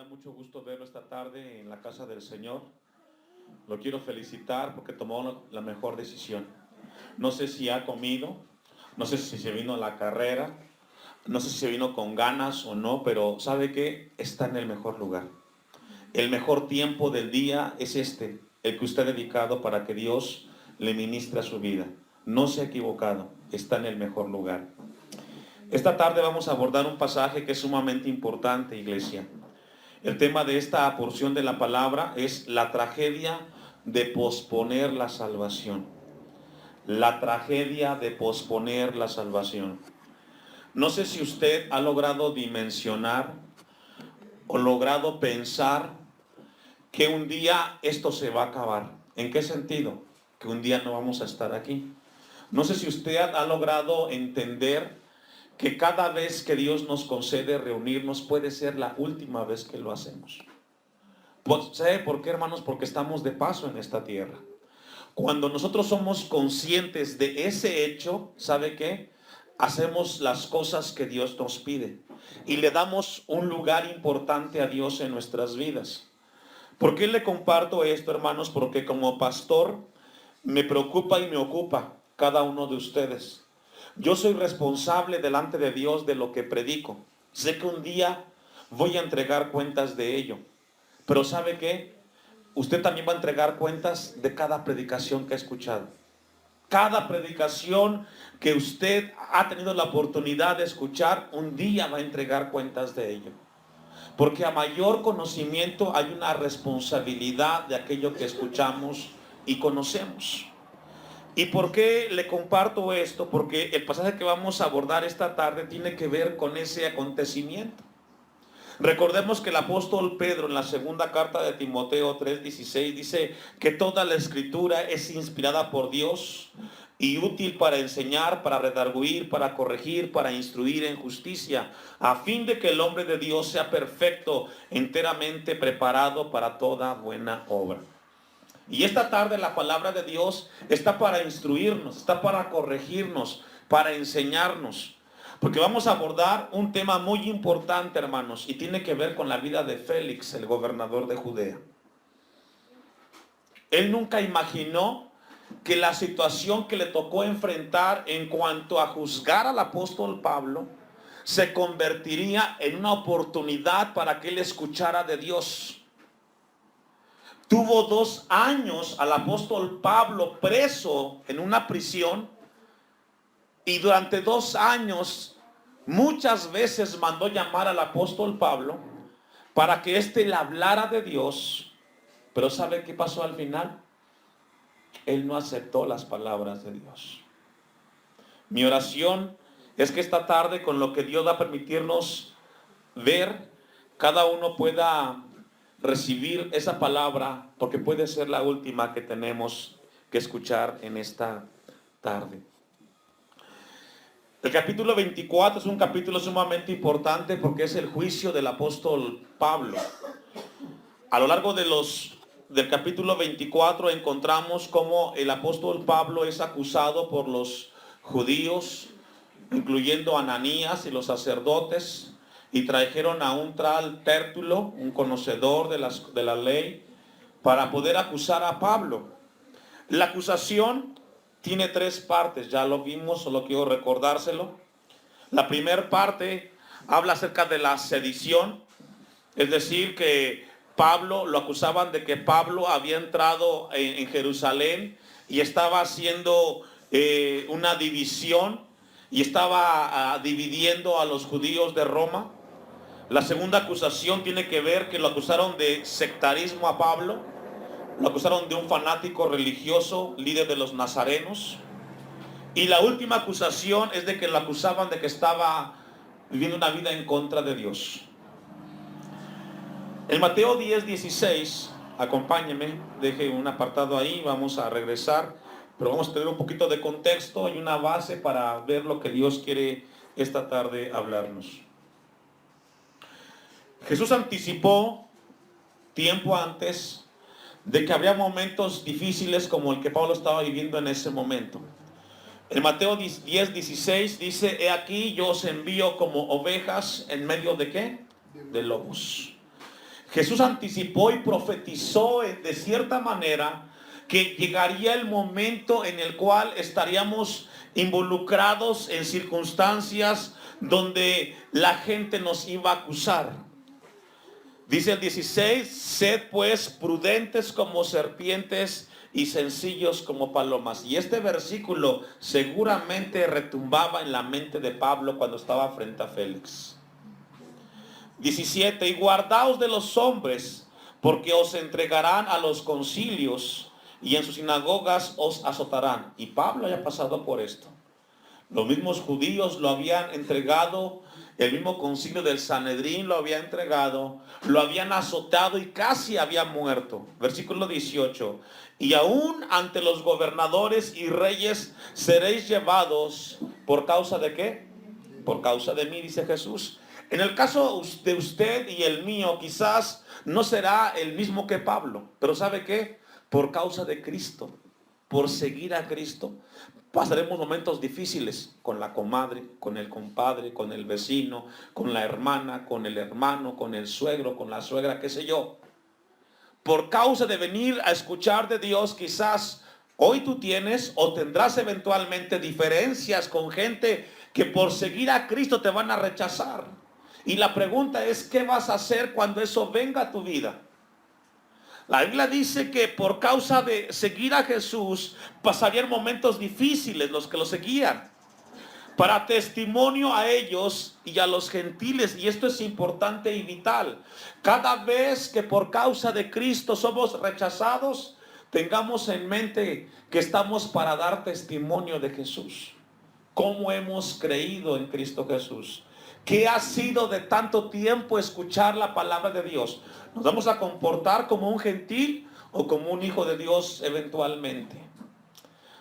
da mucho gusto verlo esta tarde en la casa del Señor. Lo quiero felicitar porque tomó la mejor decisión. No sé si ha comido, no sé si se vino a la carrera, no sé si se vino con ganas o no, pero ¿sabe qué? Está en el mejor lugar. El mejor tiempo del día es el que usted ha dedicado para que Dios le ministre a su vida. No se ha equivocado, está en el mejor lugar. Esta tarde vamos a abordar un pasaje que es sumamente importante, iglesia. El tema de esta porción de la palabra es la tragedia de posponer la salvación. La tragedia de posponer la salvación. No sé si usted ha logrado dimensionar o logrado pensar que un día esto se va a acabar. ¿En qué sentido? Que un día no vamos a estar aquí. No sé si usted ha logrado entender que cada vez que Dios nos concede reunirnos puede ser la última vez que lo hacemos. ¿Sabe por qué, hermanos? Porque estamos de paso en esta tierra. Cuando nosotros somos conscientes de ese hecho, ¿sabe qué? Hacemos las cosas que Dios nos pide y le damos un lugar importante a Dios en nuestras vidas. ¿Por qué le comparto esto, hermanos? Porque como pastor me preocupa y me ocupa cada uno de ustedes. Yo soy responsable delante de Dios de lo que predico. Sé que un día voy a entregar cuentas de ello. Pero ¿sabe qué? Usted también va a entregar cuentas de cada predicación que ha escuchado. Cada predicación que usted ha tenido la oportunidad de escuchar, un día va a entregar cuentas de ello. Porque a mayor conocimiento hay una responsabilidad de aquello que escuchamos y conocemos. ¿Y por qué le comparto esto? Porque el pasaje que vamos a abordar esta tarde tiene que ver con ese acontecimiento. Recordemos que el apóstol Pedro en la segunda carta de Timoteo 3:16 dice que toda la escritura es inspirada por Dios y útil para enseñar, para redarguir, para corregir, para instruir en justicia, a fin de que el hombre de Dios sea perfecto, enteramente preparado para toda buena obra. Y esta tarde la palabra de Dios está para instruirnos, está para corregirnos, para enseñarnos. Porque vamos a abordar un tema muy importante, hermanos, y tiene que ver con la vida de Félix, el gobernador de Judea. Él nunca imaginó que la situación que le tocó enfrentar en cuanto a juzgar al apóstol Pablo se convertiría en una oportunidad para que él escuchara de Dios. Tuvo 2 años al apóstol Pablo preso en una prisión y durante 2 años muchas veces mandó llamar al apóstol Pablo para que éste le hablara de Dios. Pero ¿sabe qué pasó al final? Él no aceptó las palabras de Dios. Mi oración es que esta tarde, con lo que Dios va a permitirnos ver, cada uno pueda recibir esa palabra, porque puede ser la última que tenemos que escuchar en esta tarde. El capítulo 24 es un capítulo sumamente importante porque es el juicio del apóstol Pablo. A lo largo del capítulo 24 encontramos cómo el apóstol Pablo es acusado por los judíos, incluyendo a Ananías y los sacerdotes, y trajeron a un tal Tértulo, un conocedor de la ley, para poder acusar a Pablo. La acusación tiene 3 partes, ya lo vimos, solo quiero recordárselo. La primera parte habla acerca de la sedición, es decir, que Pablo, lo acusaban de que Pablo había entrado en Jerusalén y estaba haciendo una división y estaba dividiendo a los judíos de Roma. La segunda acusación tiene que ver que lo acusaron de sectarismo a Pablo, lo acusaron de un fanático religioso, líder de los nazarenos. Y la última acusación es de que lo acusaban de que estaba viviendo una vida en contra de Dios. En Mateo 10:16, acompáñeme, deje un apartado ahí, vamos a regresar, pero vamos a tener un poquito de contexto y una base para ver lo que Dios quiere esta tarde hablarnos. Jesús anticipó tiempo antes de que habría momentos difíciles como el que Pablo estaba viviendo en ese momento. En Mateo 10:16 dice: he aquí yo os envío como ovejas en medio de ¿qué? De lobos. Jesús anticipó y profetizó de cierta manera que llegaría el momento en el cual estaríamos involucrados en circunstancias donde la gente nos iba a acusar. Dice el 16, sed pues prudentes como serpientes y sencillos como palomas. Y este versículo seguramente retumbaba en la mente de Pablo cuando estaba frente a Félix. 17, y guardaos de los hombres, porque os entregarán a los concilios y en sus sinagogas os azotarán. Y Pablo había pasado por esto. Los mismos judíos lo habían entregado, el mismo concilio del Sanedrín lo había entregado, lo habían azotado y casi había muerto. Versículo 18, y aún ante los gobernadores y reyes seréis llevados, ¿por causa de qué? Por causa de mí, dice Jesús. En el caso de usted y el mío, quizás no será el mismo que Pablo, pero ¿sabe qué? Por causa de Cristo, por seguir a Cristo, pasaremos momentos difíciles con la comadre, con el compadre, con el vecino, con la hermana, con el hermano, con el suegro, con la suegra, qué sé yo. Por causa de venir a escuchar de Dios, quizás hoy tú tienes o tendrás eventualmente diferencias con gente que por seguir a Cristo te van a rechazar. Y la pregunta es, ¿qué vas a hacer cuando eso venga a tu vida? La Biblia dice que por causa de seguir a Jesús pasarían momentos difíciles los que lo seguían. Para testimonio a ellos y a los gentiles, y esto es importante y vital, cada vez que por causa de Cristo somos rechazados, tengamos en mente que estamos para dar testimonio de Jesús. ¿Cómo hemos creído en Cristo Jesús? ¿Qué ha sido de tanto tiempo escuchar la palabra de Dios? ¿Nos vamos a comportar como un gentil o como un hijo de Dios eventualmente?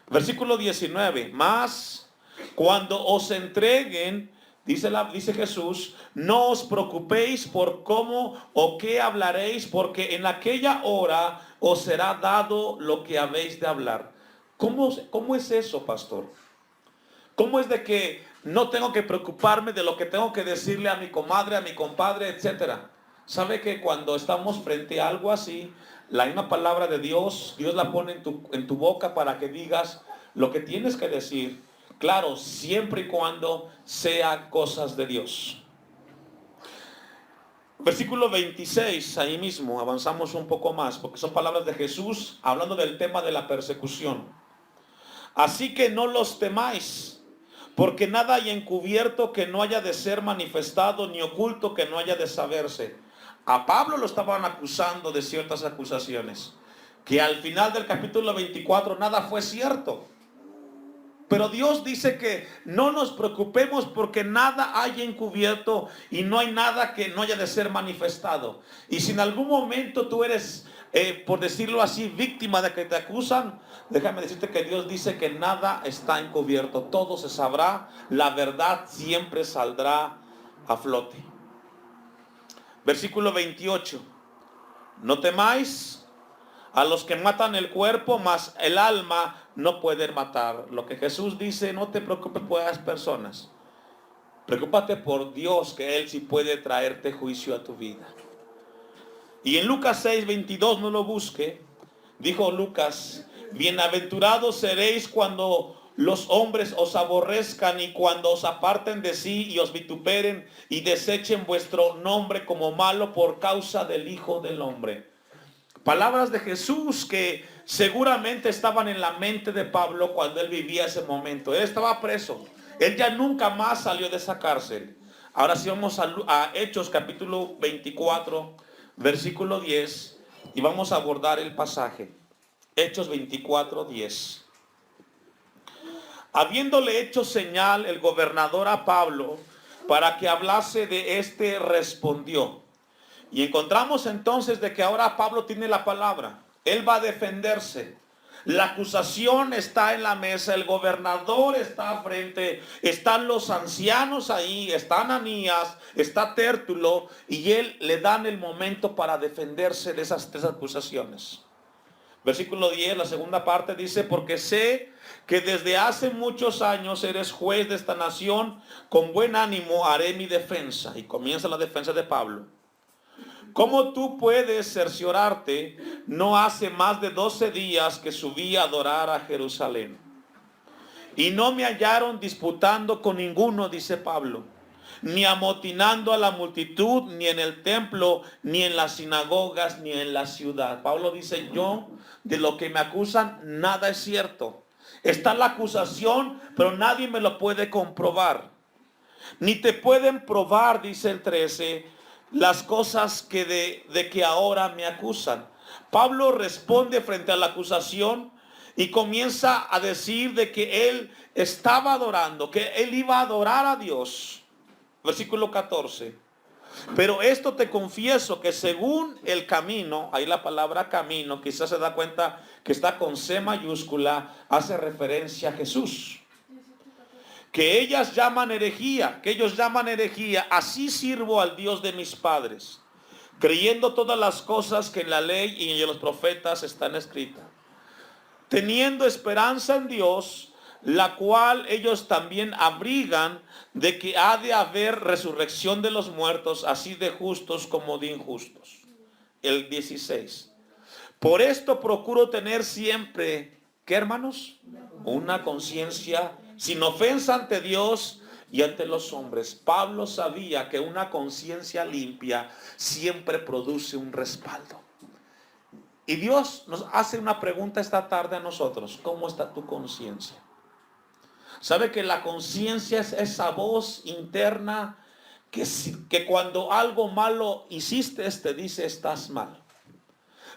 Versículo 19. Mas cuando os entreguen, dice Jesús, no os preocupéis por cómo o qué hablaréis, porque en aquella hora os será dado lo que habéis de hablar. ¿Cómo es eso, pastor? ¿Cómo es de que no tengo que preocuparme de lo que tengo que decirle a mi comadre, a mi compadre, etcétera? ¿Sabe que cuando estamos frente a algo así, la misma palabra de Dios, Dios la pone en tu boca para que digas lo que tienes que decir? Claro, siempre y cuando sean cosas de Dios. Versículo 26, ahí mismo, avanzamos un poco más, porque son palabras de Jesús hablando del tema de la persecución. Así que no los temáis, porque nada hay encubierto que no haya de ser manifestado, ni oculto que no haya de saberse. A Pablo lo estaban acusando de ciertas acusaciones, que al final del capítulo 24 nada fue cierto. Pero Dios dice que no nos preocupemos porque nada hay encubierto y no hay nada que no haya de ser manifestado. Y si en algún momento tú eres, por decirlo así, víctima de que te acusan, déjame decirte que Dios dice que nada está encubierto. Todo se sabrá, la verdad siempre saldrá a flote. Versículo 28. No temáis a los que matan el cuerpo, mas el alma no pueden matar. Lo que Jesús dice, no te preocupes por las personas. Preocúpate por Dios, que Él sí puede traerte juicio a tu vida. Y en Lucas 6, 22, no lo busque, dijo Lucas, bienaventurados seréis cuando los hombres os aborrezcan y cuando os aparten de sí y os vituperen y desechen vuestro nombre como malo por causa del Hijo del Hombre. Palabras de Jesús que seguramente estaban en la mente de Pablo cuando él vivía ese momento. Él estaba preso. Él ya nunca más salió de esa cárcel. Ahora sí vamos a Hechos capítulo 24, versículo 10. Y vamos a abordar el pasaje. Hechos 24, 10. Habiéndole hecho señal el gobernador a Pablo para que hablase de este, respondió. Y encontramos entonces de que ahora Pablo tiene la palabra. Él va a defenderse. La acusación está en la mesa, el gobernador está frente, están los ancianos ahí, está Ananías, está Tértulo, y él le dan el momento para defenderse de esas tres acusaciones. Versículo 10, la segunda parte dice, porque sé que desde hace muchos años eres juez de esta nación, con buen ánimo haré mi defensa. Y comienza la defensa de Pablo. ¿Cómo tú puedes cerciorarte? No hace más de 12 días que subí a adorar a Jerusalén. Y no me hallaron disputando con ninguno, dice Pablo, ni amotinando a la multitud, ni en el templo, ni en las sinagogas, ni en la ciudad. Pablo dice, yo de lo que me acusan, nada es cierto. Está la acusación, pero nadie me lo puede comprobar. Ni te pueden probar, dice el 13, las cosas que de que ahora me acusan. Pablo responde frente a la acusación y comienza a decir de que él estaba adorando, que él iba a adorar a Dios. Versículo 14. Pero esto te confieso que según el camino, ahí la palabra camino, quizás se da cuenta que está con C mayúscula, hace referencia a Jesús. Que ellas llaman herejía, que ellos llaman herejía, así sirvo al Dios de mis padres, creyendo todas las cosas que en la ley y en los profetas están escritas, teniendo esperanza en Dios, la cual ellos también abrigan, de que ha de haber resurrección de los muertos, así de justos como de injustos. El 16. Por esto procuro tener siempre, ¿qué, hermanos? Una conciencia sin ofensa ante Dios y ante los hombres. Pablo sabía que una conciencia limpia siempre produce un respaldo. Y Dios nos hace una pregunta esta tarde a nosotros. ¿Cómo está tu conciencia? ¿Sabe que la conciencia es esa voz interna que cuando algo malo hiciste, te dice estás mal?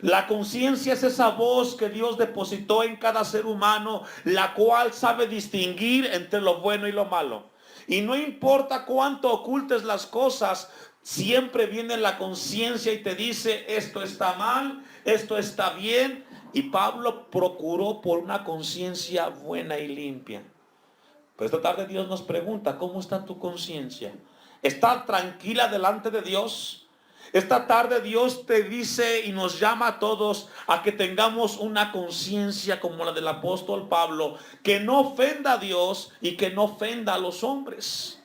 La conciencia es esa voz que Dios depositó en cada ser humano, la cual sabe distinguir entre lo bueno y lo malo. Y no importa cuánto ocultes las cosas, siempre viene la conciencia y te dice esto está mal, esto está bien. Y Pablo procuró por una conciencia buena y limpia. Pero esta tarde Dios nos pregunta, ¿cómo está tu conciencia? ¿Está tranquila delante de Dios? Esta tarde Dios te dice y nos llama a todos a que tengamos una conciencia como la del apóstol Pablo, que no ofenda a Dios y que no ofenda a los hombres.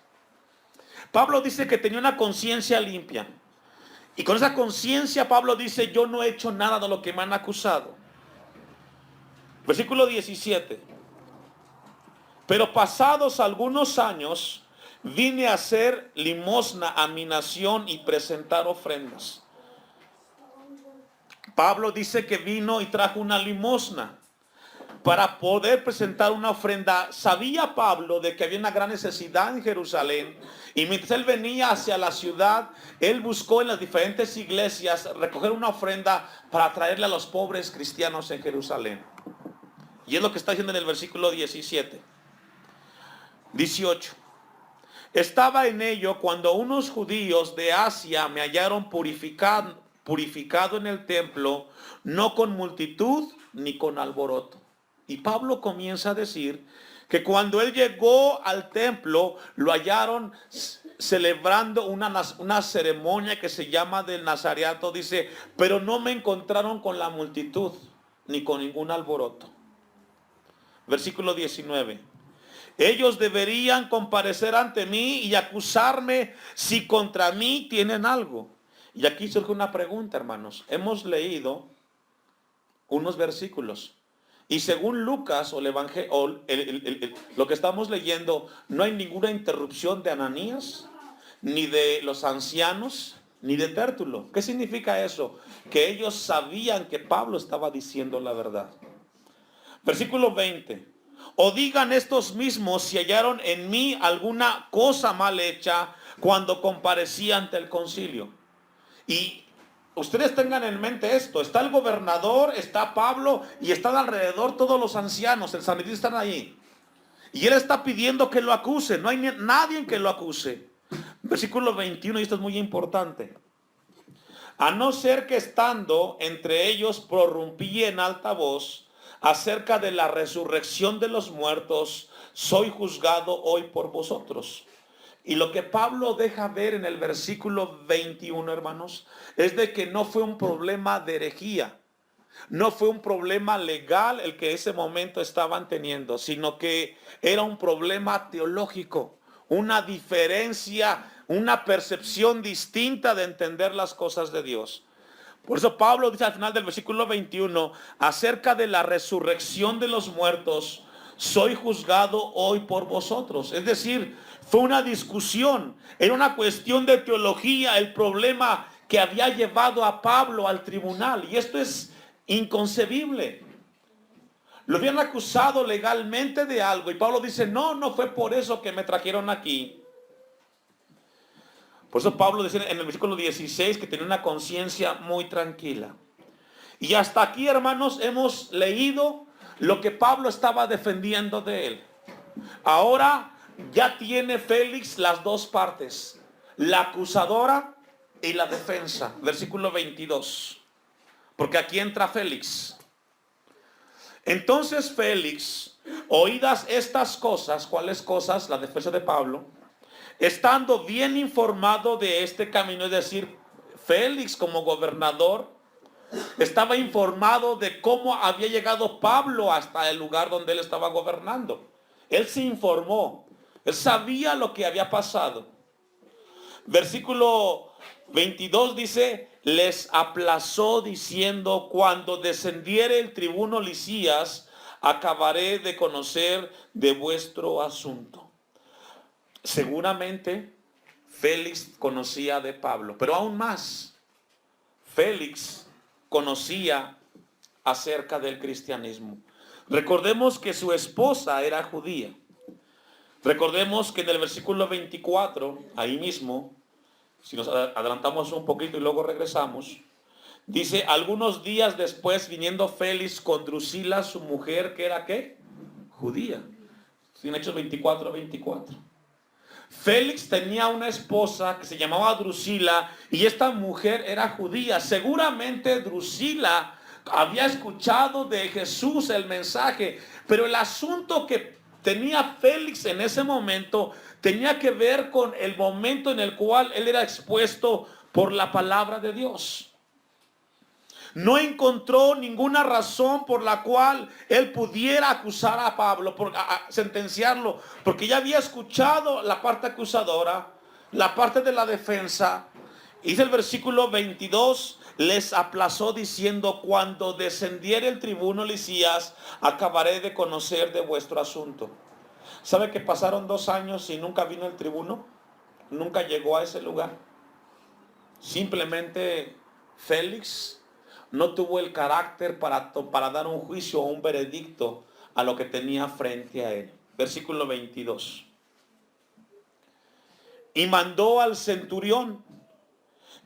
Pablo dice que tenía una conciencia limpia. Y con esa conciencia Pablo dice, yo no he hecho nada de lo que me han acusado. Versículo 17. Pero pasados algunos años, vine a hacer limosna a mi nación y presentar ofrendas. Pablo dice que vino y trajo una limosna para poder presentar una ofrenda. Sabía Pablo de que había una gran necesidad en Jerusalén, y mientras él venía hacia la ciudad, él buscó en las diferentes iglesias recoger una ofrenda para traerle a los pobres cristianos en Jerusalén. Y es lo que está diciendo en el versículo 17. 18. Estaba en ello cuando unos judíos de Asia me hallaron purificado en el templo, no con multitud ni con alboroto. Y Pablo comienza a decir que cuando él llegó al templo, lo hallaron celebrando una ceremonia que se llama del Nazareato. Dice, pero no me encontraron con la multitud ni con ningún alboroto. Versículo 19. Ellos deberían comparecer ante mí y acusarme si contra mí tienen algo. Y aquí surge una pregunta, hermanos. Hemos leído unos versículos. Y según Lucas o el Evangelio, lo que estamos leyendo, no hay ninguna interrupción de Ananías, ni de los ancianos, ni de Tértulo. ¿Qué significa eso? Que ellos sabían que Pablo estaba diciendo la verdad. Versículo 20. O digan estos mismos si hallaron en mí alguna cosa mal hecha cuando comparecí ante el concilio. Y ustedes tengan en mente esto. Está el gobernador, está Pablo y están alrededor todos los ancianos. El Sanedrín están ahí. Y él está pidiendo que lo acuse. No hay nadie que lo acuse. Versículo 21, y esto es muy importante. A no ser que estando entre ellos prorrumpí en alta voz acerca de la resurrección de los muertos, soy juzgado hoy por vosotros. Y lo que Pablo deja ver en el versículo 21, hermanos, es de que no fue un problema de herejía, no fue un problema legal el que ese momento estaban teniendo, sino que era un problema teológico, una diferencia una percepción distinta de entender las cosas de Dios. Por eso Pablo dice al final del versículo 21, acerca de la resurrección de los muertos, soy juzgado hoy por vosotros. Es decir, fue una discusión, era una cuestión de teología, el problema que había llevado a Pablo al tribunal. Y esto es inconcebible. Lo habían acusado legalmente de algo y Pablo dice, no fue por eso que me trajeron aquí. Por eso Pablo dice en el versículo 16 que tenía una conciencia muy tranquila. Y hasta aquí, hermanos, hemos leído lo que Pablo estaba defendiendo de él. Ahora ya tiene Félix las dos partes, la acusadora y la defensa. Versículo 22. Porque aquí entra Félix. Entonces Félix, oídas estas cosas, ¿cuáles cosas? La defensa de Pablo. Estando bien informado de este camino, es decir, Félix como gobernador estaba informado de cómo había llegado Pablo hasta el lugar donde él estaba gobernando. Él se informó, él sabía lo que había pasado. Versículo 22 dice, les aplazó diciendo, cuando descendiere el tribuno Lisías, acabaré de conocer de vuestro asunto. Seguramente Félix conocía de Pablo, pero aún más, Félix conocía acerca del cristianismo. Recordemos que su esposa era judía. Recordemos que en el versículo 24, ahí mismo, si nos adelantamos un poquito y luego regresamos, dice, algunos días después, viniendo Félix con Drusila, su mujer, que era ¿qué? Judía. En Hechos 24. Félix tenía una esposa que se llamaba Drusila y esta mujer era judía. Seguramente Drusila había escuchado de Jesús el mensaje, pero el asunto que tenía Félix en ese momento tenía que ver con el momento en el cual él era expuesto por la palabra de Dios. No encontró ninguna razón por la cual él pudiera acusar a Pablo, sentenciarlo, porque ya había escuchado la parte acusadora, la parte de la defensa. Dice el versículo 22, les aplazó diciendo, cuando descendiere el tribuno Lisías, acabaré de conocer de vuestro asunto. ¿Sabe que pasaron 2 años y nunca vino el tribuno? Nunca llegó a ese lugar. Simplemente Félix no tuvo el carácter para dar un juicio o un veredicto a lo que tenía frente a él. Versículo 22. Y mandó al centurión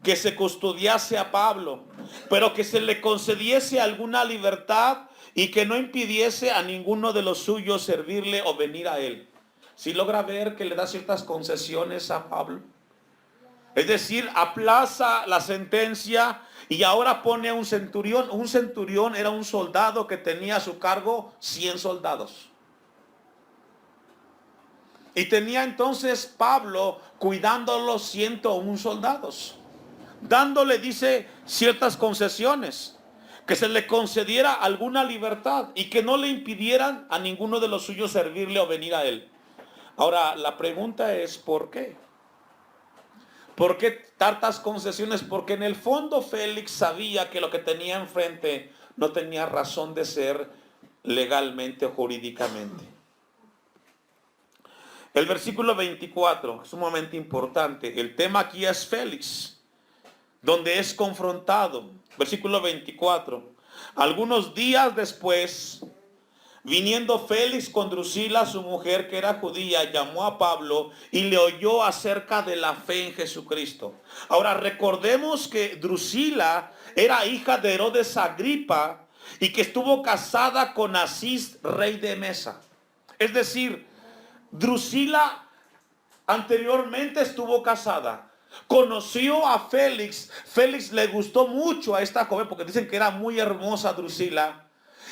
que se custodiase a Pablo, pero que se le concediese alguna libertad y que no impidiese a ninguno de los suyos servirle o venir a él. ¿Sí logra ver que le da ciertas concesiones a Pablo? Es decir, aplaza la sentencia y ahora pone a un centurión. Un centurión era un soldado que tenía a su cargo 100 soldados. Y tenía entonces Pablo cuidando los 101 soldados. Dándole, dice, ciertas concesiones. Que se le concediera alguna libertad y que no le impidieran a ninguno de los suyos servirle o venir a él. Ahora, la pregunta es, ¿por qué? ¿Por qué tantas concesiones? Porque en el fondo Félix sabía que lo que tenía enfrente no tenía razón de ser legalmente o jurídicamente. El versículo 24 es sumamente importante. El tema aquí es Félix, donde es confrontado. Versículo 24. Algunos días después, viniendo Félix con Drusila, su mujer que era judía, llamó a Pablo y le oyó acerca de la fe en Jesucristo. Ahora recordemos que Drusila era hija de Herodes Agripa y que estuvo casada con Asís, rey de Mesa. Es decir, Drusila anteriormente estuvo casada. Conoció a Félix. Félix le gustó mucho a esta joven porque dicen que era muy hermosa Drusila.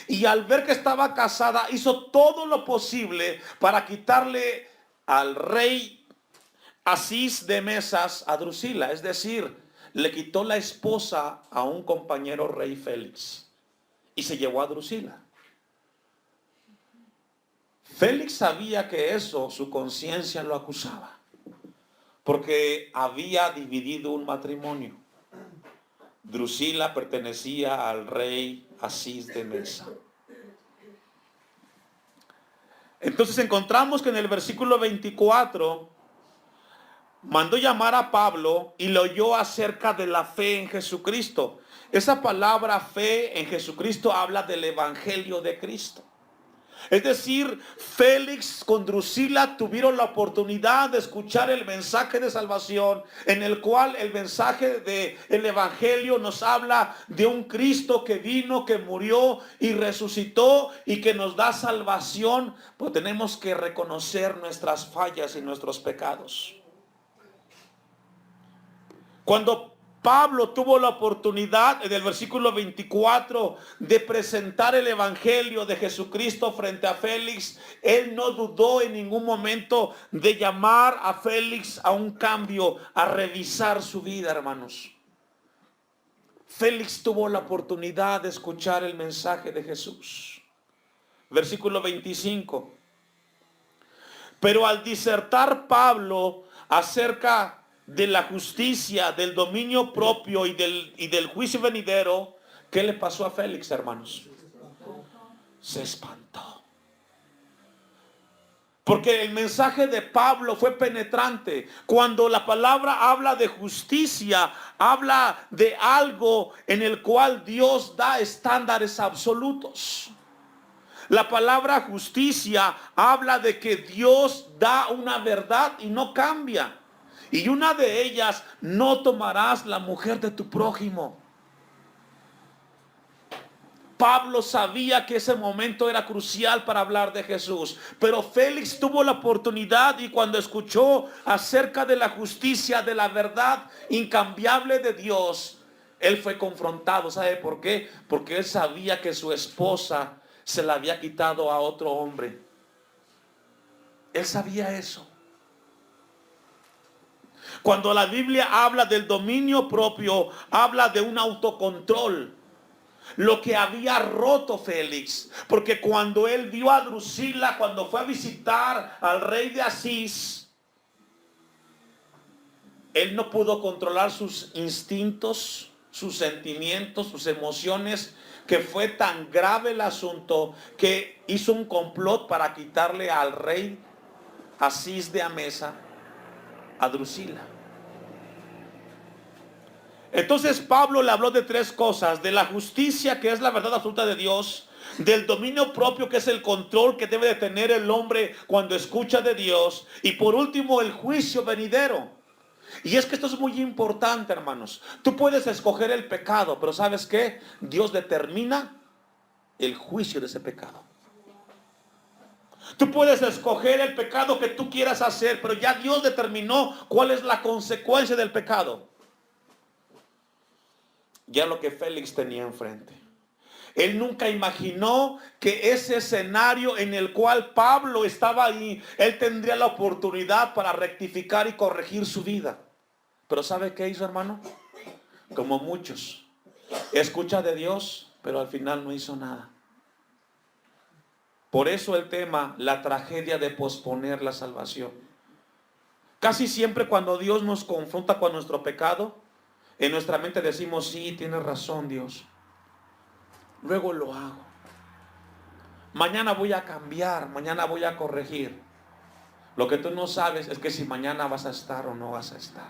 Y al ver que estaba casada, hizo todo lo posible para quitarle al rey Asís de Mesas a Drusila. Es decir, le quitó la esposa a un compañero rey Félix y se llevó a Drusila. Félix sabía que eso, su conciencia lo acusaba. porque había dividido un matrimonio. Drusila pertenecía al rey Asís de Mesa. Entonces encontramos que en el versículo 24 mandó llamar a Pablo y le oyó acerca de la fe en Jesucristo. Esa palabra fe en Jesucristo habla del evangelio de Cristo. Es decir, Félix con Drusila tuvieron la oportunidad de escuchar el mensaje de salvación, en el cual el mensaje del evangelio nos habla de un Cristo que vino, que murió y resucitó y que nos da salvación. Pues tenemos que reconocer nuestras fallas y nuestros pecados. Cuando Pablo tuvo la oportunidad en el versículo 24 de presentar el evangelio de Jesucristo frente a Félix, él no dudó en ningún momento de llamar a Félix a un cambio, a revisar su vida, hermanos. Félix tuvo la oportunidad de escuchar el mensaje de Jesús. Versículo 25. Pero al disertar Pablo acerca de la justicia, del dominio propio y del juicio venidero, ¿qué le pasó a Félix, hermanos? Se espantó. Porque el mensaje de Pablo fue penetrante. Cuando la palabra habla de justicia, habla de algo en el cual Dios da estándares absolutos. La palabra justicia habla de que Dios da una verdad y no cambia. Y una de ellas, no tomarás la mujer de tu prójimo. Pablo sabía que ese momento era crucial para hablar de Jesús. Pero Félix tuvo la oportunidad y cuando escuchó acerca de la justicia, de la verdad incambiable de Dios, él fue confrontado. ¿Sabe por qué? Porque él sabía que su esposa se la había quitado a otro hombre. Él sabía eso. Cuando la Biblia habla del dominio propio, habla de un autocontrol. Lo que había roto Félix, porque cuando él vio a Drusila, cuando fue a visitar al rey de Asís, él no pudo controlar sus instintos, sus sentimientos, sus emociones, que fue tan grave el asunto que hizo un complot para quitarle al rey Asís de Amesa a Drusila. Entonces Pablo le habló de tres cosas: de la justicia, que es la verdad absoluta de Dios; del dominio propio, que es el control que debe de tener el hombre cuando escucha de Dios; y por último, el juicio venidero. Y es que esto es muy importante, hermanos. Tú puedes escoger el pecado, pero ¿sabes qué? Dios determina el juicio de ese pecado. Tú puedes escoger el pecado que tú quieras hacer, pero ya Dios determinó cuál es la consecuencia del pecado. Ya lo que Félix tenía enfrente. Él nunca imaginó que ese escenario en el cual Pablo estaba ahí, él tendría la oportunidad para rectificar y corregir su vida. Pero ¿sabe qué hizo, hermano? Como muchos, escucha de Dios, pero al final no hizo nada. Por eso el tema, la tragedia de posponer la salvación. Casi siempre cuando Dios nos confronta con nuestro pecado, en nuestra mente decimos: sí, tienes razón, Dios, luego lo hago, mañana voy a cambiar, mañana voy a corregir. Lo que tú no sabes es que si mañana vas a estar o no vas a estar.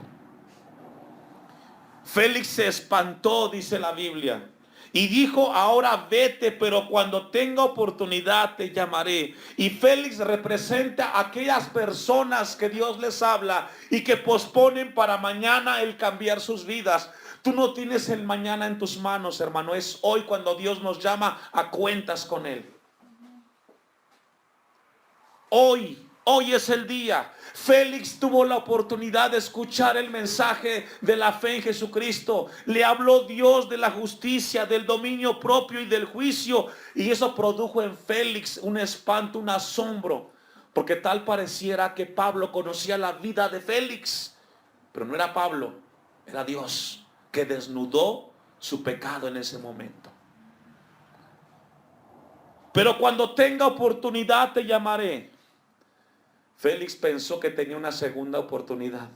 Félix se espantó, dice la Biblia, y dijo: ahora vete, pero cuando tenga oportunidad te llamaré. Y Félix representa a aquellas personas que Dios les habla y que posponen para mañana el cambiar sus vidas. Tú no tienes el mañana en tus manos, hermano. Es hoy cuando Dios nos llama a cuentas con Él. Hoy es el día. Félix tuvo la oportunidad de escuchar el mensaje de la fe en Jesucristo. Le habló Dios de la justicia, del dominio propio y del juicio. Y eso produjo en Félix un espanto, un asombro. Porque tal pareciera que Pablo conocía la vida de Félix. Pero no era Pablo, era Dios, que desnudó su pecado en ese momento. Pero cuando tenga oportunidad te llamaré. Félix pensó que tenía una segunda oportunidad.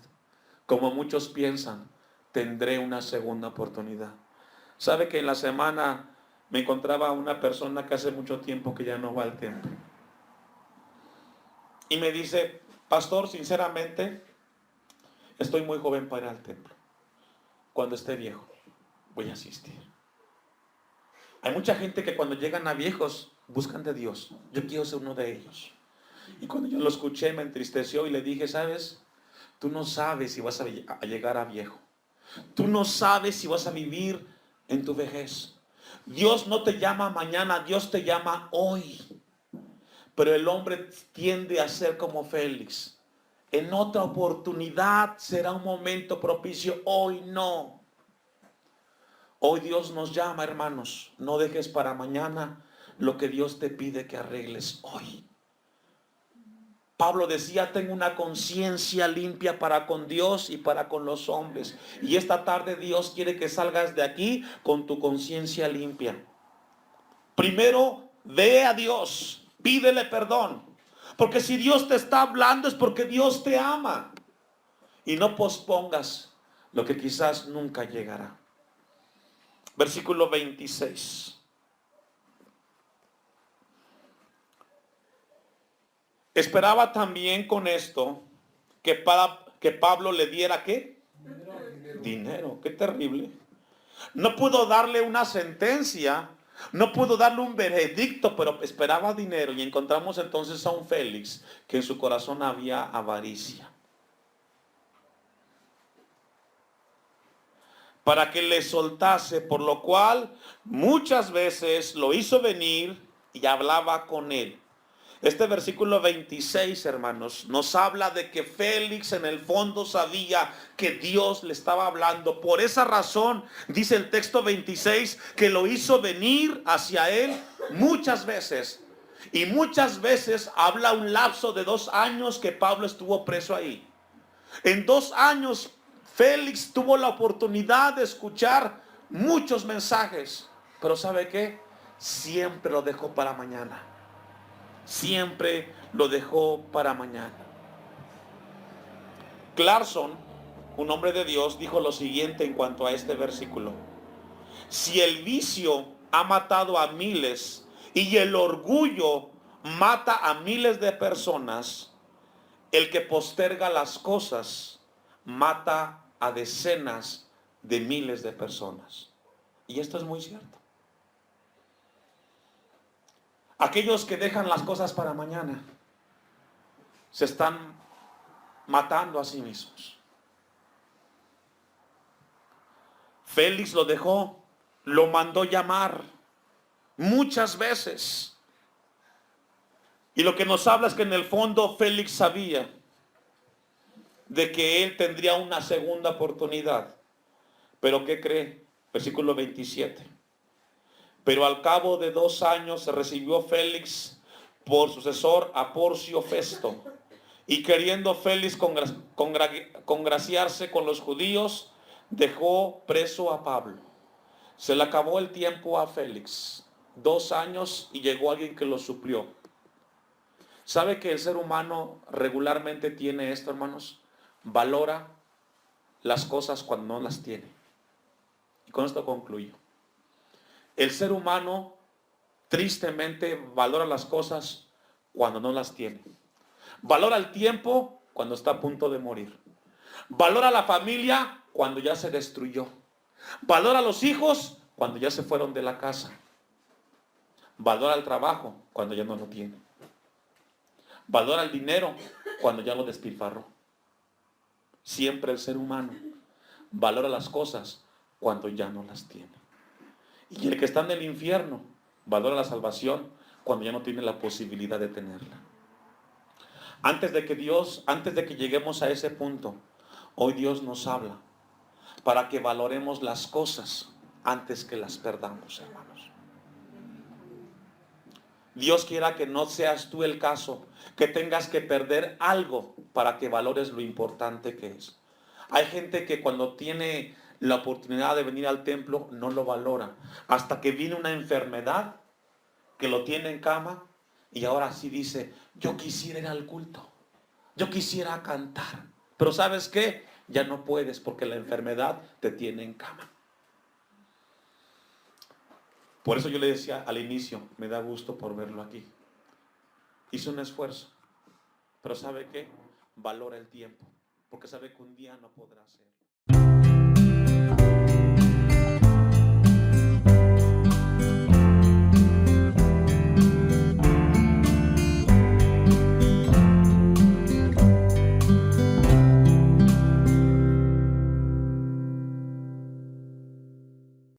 como muchos piensan, tendré una segunda oportunidad. ¿Sabe que en la semana me encontraba una persona que hace mucho tiempo que ya no va al templo? Y me dice, pastor, sinceramente, estoy muy joven para ir al templo. Cuando esté viejo, voy a asistir. Hay mucha gente que cuando llegan a viejos, buscan de Dios. Yo quiero ser uno de ellos. Y cuando yo lo escuché, me entristeció y le dije, ¿sabes? Tú no sabes si vas a llegar a viejo. Tú no sabes si vas a vivir en tu vejez. Dios no te llama mañana, Dios te llama hoy. Pero el hombre tiende a ser como Félix. En otra oportunidad será un momento propicio, hoy no. Hoy Dios nos llama, hermanos. No dejes para mañana lo que Dios te pide que arregles hoy. Pablo decía, tengo una conciencia limpia para con Dios y para con los hombres. Y esta tarde Dios quiere que salgas de aquí con tu conciencia limpia. Primero, ve a Dios, pídele perdón. Porque si Dios te está hablando es porque Dios te ama. Y no pospongas lo que quizás nunca llegará. Versículo 26. Esperaba también con esto que Pablo le diera ¿qué? Dinero. Qué terrible. No pudo darle una sentencia, no pudo darle un veredicto, pero esperaba dinero. Y encontramos entonces a un Félix que en su corazón había avaricia. Para que le soltase, por lo cual muchas veces lo hizo venir y hablaba con él. Este versículo 26, hermanos, nos habla de que Félix en el fondo sabía que Dios le estaba hablando. Por esa razón, dice el texto 26, que lo hizo venir hacia él muchas veces. Y muchas veces habla un lapso de 2 años que Pablo estuvo preso ahí. En 2 años, Félix tuvo la oportunidad de escuchar muchos mensajes. Pero ¿sabe qué? Siempre lo dejó para mañana. Siempre lo dejó para mañana. Clarkson, un hombre de Dios, dijo lo siguiente en cuanto a este versículo. Si el vicio ha matado a miles y el orgullo mata a miles de personas, el que posterga las cosas mata a decenas de miles de personas. Y esto es muy cierto. Aquellos que dejan las cosas para mañana se están matando a sí mismos. Félix lo dejó, lo mandó llamar muchas veces. Y lo que nos habla es que en el fondo Félix sabía de que él tendría una segunda oportunidad. Pero ¿qué cree? Versículo 27. Pero al cabo de 2 años se recibió Félix por sucesor a Porcio Festo. Y queriendo Félix congraciarse con los judíos, dejó preso a Pablo. Se le acabó el tiempo a Félix. 2 años y llegó alguien que lo suplió. ¿Sabe que el ser humano regularmente tiene esto, hermanos? Valora las cosas cuando no las tiene. Y con esto concluyo. El ser humano tristemente valora las cosas cuando no las tiene. Valora el tiempo cuando está a punto de morir. Valora la familia cuando ya se destruyó. Valora a los hijos cuando ya se fueron de la casa. Valora el trabajo cuando ya no lo tiene. Valora el dinero cuando ya lo despilfarró. Siempre el ser humano valora las cosas cuando ya no las tiene. Y el que está en el infierno valora la salvación cuando ya no tiene la posibilidad de tenerla. Antes de que lleguemos a ese punto, hoy Dios nos habla para que valoremos las cosas antes que las perdamos, hermanos. Dios quiera que no seas tú el caso, que tengas que perder algo para que valores lo importante que es. Hay gente que cuando tiene la oportunidad de venir al templo no lo valora, hasta que viene una enfermedad que lo tiene en cama y ahora sí dice, yo quisiera ir al culto, yo quisiera cantar, pero ¿sabes qué? Ya no puedes porque la enfermedad te tiene en cama. Por eso yo le decía al inicio, me da gusto por verlo aquí. Hizo un esfuerzo, pero ¿sabe qué? Valora el tiempo, porque sabe que un día no podrá hacerlo.